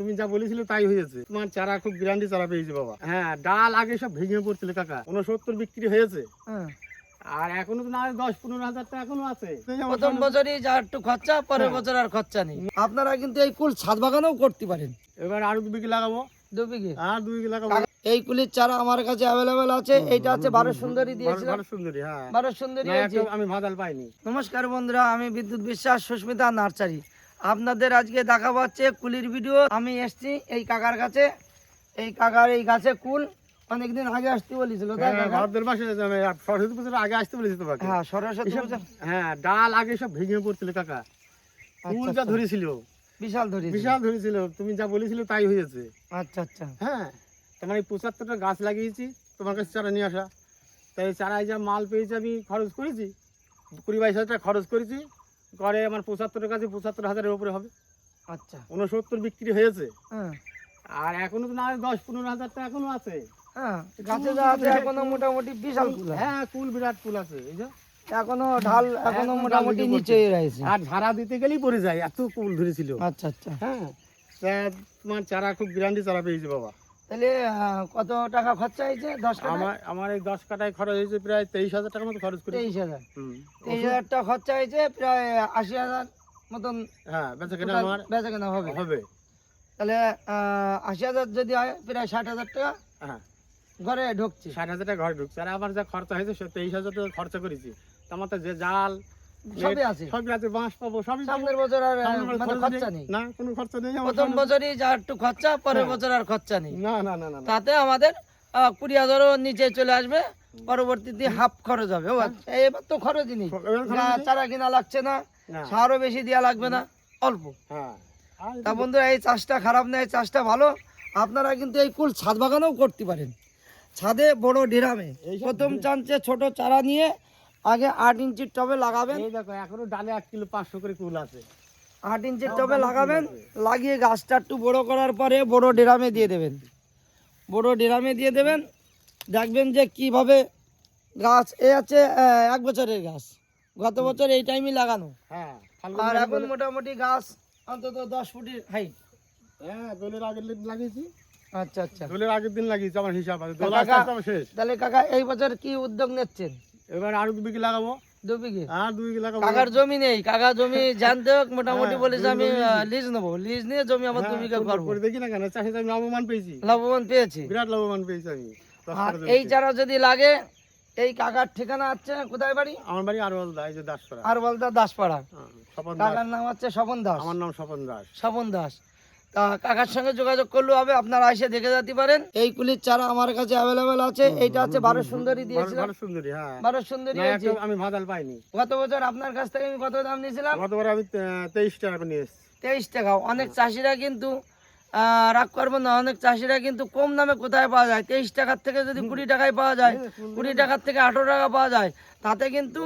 তুমি যা বলেছিলে তাই হয়েছে। তোমার চারা খুব গ্যারান্টি চারা পেয়েছে বাবা। হ্যাঁ, ডাল আগে সব ভেঙে পড়ছিল কাকা, 69 বিক্রি হয়েছে। আর এখনো তো না 10-15 হাজার টাকা এখনো আছে। প্রথম বছরই যা একটু খরচা, পরের বছর আর খরচা নেই। আপনারা কিন্তু এই কুল ছাদ বাগানেও করতে পারেন। এবার আরো 2 বিঘে লাগাবো। 2 বিঘে? হ্যাঁ, 2 বিঘে লাগাবো। এই কুলির চারা আমার কাছে অ্যাভেলেবেল আছে। এইটা আছে 12 সুন্দরী দিয়েছিলাম। 12 সুন্দরী, হ্যাঁ 12 সুন্দরী না, আছে। আমি ভাদাল পাইনি। নমস্কার বন্ধুরা, আমি বিদ্যুৎ বিশ্বাস, সুস্মিতা নার্সারি। আপনাদের আজকে দেখাবো হচ্ছে কুলির ভিডিও। আমি এসছি এই কাকার কাছে। এই কাকার এই গাছে কুল অনেকদিন আগে আসতে বলেছিল, তাই না? ভাদ্র মাসে সরস্বতী পুজোর আগে আসতে বলেছি তোমাকে। হ্যাঁ, সরস্বতী পূজা। হ্যাঁ, ডাল আগে সব ভেঙে পড়ছিল কাকা, কুল যা ধরেছিল বিশাল ধরেছিল। বিশাল ধরেছিল। তুমি যা বলেছিলে তাই হয়েছে। আচ্ছা আচ্ছা। হ্যাঁ, তোমার এই 75টা গাছ লাগিয়েছি, তোমার কাছে চারা নিয়ে আসা। তাই চারায় যা মাল পেয়েছি আমি খরচ করেছি, 20-22 হাজার টাকা খরচ করেছি। করে আমার 75 কাছে 75,000-এর উপরে হবে। আচ্ছা, 69 বিক্রি হয়েছে। হ্যাঁ। আর এখনো তো না 10-15 হাজার টাকা এখনো আছে। হ্যাঁ, গাছে যা আছে এখনো মোটামুটি বিশাল কুল। হ্যাঁ, কুল বিরাট কুল আছে। এই যে এখনো ঢাল এখনো মোটামুটি নিচেই রয়েছে। আর ঝাড়া দিতে গেলেই পড়ে যায়, এত কুল ধরেছিল। আচ্ছা আচ্ছা। হ্যাঁ, তা তোমার চারা খুব গ্যারান্টি চারা পেয়েছে বাবা। তাহলে কত টাকা খরচা হয়েছে? 10 কাঠা? আমার এই 10 কাঠায় খরচ হয়েছে প্রায় 23,000 টাকার মতো খরচ করেছি। 23,000। 23,000 টাকা খরচা হয়েছে, প্রায় 80,000 মতন। হ্যাঁ, বেচাকেনা আমার বেচাকেনা হবে। তাহলে 80,000 যদি হয়, প্রায় 60,000 টাকা হ্যাঁ ঘরে ঢুকছে। 60,000 টাকা ঘরে ঢুকছে। আর আমার যা খরচা হয়েছে 23,000 টাকা খরচা করেছি। আমার তো যে জাল সবই আছে, সবই আছে, বাঁশ পাবো সবই। সামনের বছর আর মানে খরচা নেই। না, কোনো খরচা নেই। প্রথম বছরই যা একটু খরচা, পরের বছর আর খরচা নেই। না না না না, তাতে আমাদের 20,000-ও নিচে চলে আসবে। পরবর্তীতে হাফ খরচ হবে। ও আচ্ছা, এবার তো খরচই নেই। চারা কিনা লাগছে না, সারও বেশি দেওয়া লাগবে না, অল্প। হ্যাঁ, তা বন্ধুরা, এই চাষটা খারাপ না, এই চাষটা ভালো। আপনারা কিন্তু এই কুল ছাদ বাগানেও করতে পারেন। ছাদে বড় ড্রামে প্রথম চান্সে ছোট চারা নিয়ে আগে 8 ইঞ্চির টবে লাগাবেন। এই দেখো এখনো ডালে 1 কিলো 500 করে কুল আছে। 8 ইঞ্চির টবে লাগাবেন, লাগিয়ে গাছটা একটু বড় করার পরে বড় ড্রামে দিয়ে দেবেন। বড় ড্রামে দিয়ে দেবেন, দেখবেন যে কিভাবে গাছ এ আছে 1 বছরের গাছ। গত বছর এই টাইমই লাগানো। হ্যাঁ, আর এখন মোটামুটি গাছ অন্তত 10 ফুটের হাইট। হ্যাঁ, দোলের আগের দিন লাগিয়েছি। আচ্ছা আচ্ছা। দোলের আগের দিন লাগিয়েছি, আমার হিসাব আছে। দোল কাকা, আসতে আসতে শেষ। তাহলে কাকা এই বছর কি উদ্যোগ নিচ্ছেন? এবার আরো 2 বিঘে লাগাবো। 2 বিঘে? হ্যাঁ, 2 বিঘে লাগাবো। কাকার জমি নেই, কাকা জমি জানতে হোক মোটামুটি বলেছে আমি লিজ নেবো, লিজ নিয়ে জমি আমার 2 বিঘা করবো। করে দেখি না কেন, চাষে আমি লাভবান পেয়েছি, লাভবান পেয়েছি, বিরাট লাভবান পেয়েছি আমি। আর এই চারা যদি লাগে, এই কাকার ঠিকানা আছে কোথায়? বাড়ি? আমার বাড়ি আরওয়ালদা, এই যে দাসপাড়া। আর বলতা দাসপাড়া। স্বপন দাস। কাকার নাম হচ্ছে স্বপন দাস। আমার নাম স্বপন দাস। স্বপন দাস। তা কাকার সঙ্গে যোগাযোগ করলেও হবে, আপনারা এসে দেখে যেতে পারেন। এই কুলির চারা আমার কাছে অ্যাভেলেবেল আছে। এইটা আছে 12 সুন্দরী দিয়েছিলাম। 12 সুন্দরী, হ্যাঁ 12 সুন্দরী না, আছে। আমি ভাদাল পাইনি। গত বছর আপনার কাছ থেকে আমি কত দাম নিয়েছিলাম? গতবার আমি 23 টাকা করে নিয়ে এসেছি। 23 টাকা। অনেক চাষিরা কিন্তু রাগ করবো না, অনেক চাষিরা কিন্তু কম দামে কোথায় পাওয়া যায়, 23 টাকার থেকে যদি 20 টাকায় পাওয়া যায়, 20 টাকার থেকে 18 টাকা পাওয়া যায়, তাতে কিন্তু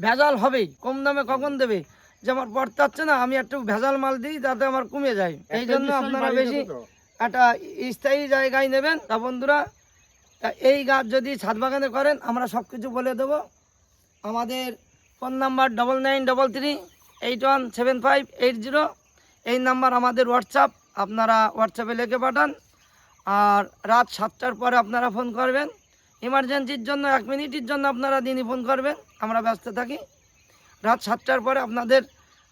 ভেজাল হবেই। কম দামে কখন দেবে? যে আমার পড়তাচ্ছে না, আমি একটু ভেজাল মাল দিই, তাতে আমার কমে যায়। এই জন্য আপনারা বেশি একটা স্থায়ী জায়গায় নেবেন। তা বন্ধুরা, এই গাছ যদি ছাদ বাগানে করেন, আমরা সব কিছু বলে দেবো। আমাদের ফোন নাম্বার 9933817580। এই নাম্বার আমাদের হোয়াটসঅ্যাপ, আপনারা হোয়াটসঅ্যাপে লিখে পাঠান। আর রাত 7টার পরে আপনারা ফোন করবেন। ইমার্জেন্সির জন্য 1 মিনিটের জন্য আপনারা দিনই ফোন করবেন, আমরা ব্যস্ত থাকি। রাত 7টার পরে আপনাদের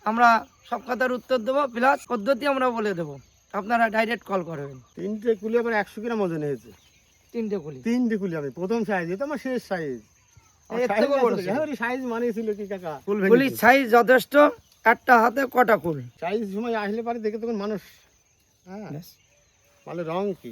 আমরা সব কথার উত্তর দেবো, প্লাস পদ্ধতি আমরা বলে দেবো, আপনারা ডাইরেক্ট কল করবেন। 3টে কুলি আবার 100 গ্রাম ওজন হয়েছে। 3টে কুলি? 3টে কুলি আমি প্রথম সাইজ, এটা আমার শেষ সাইজ। সাইজ মানে ছিল কি কাকা, কুলির সাইজ যথেষ্ট। একটা হাতে কটা কুল? সাইজ সময় আসলে পারে দেখে তখন মানুষ। হ্যাঁ, মানে রং কি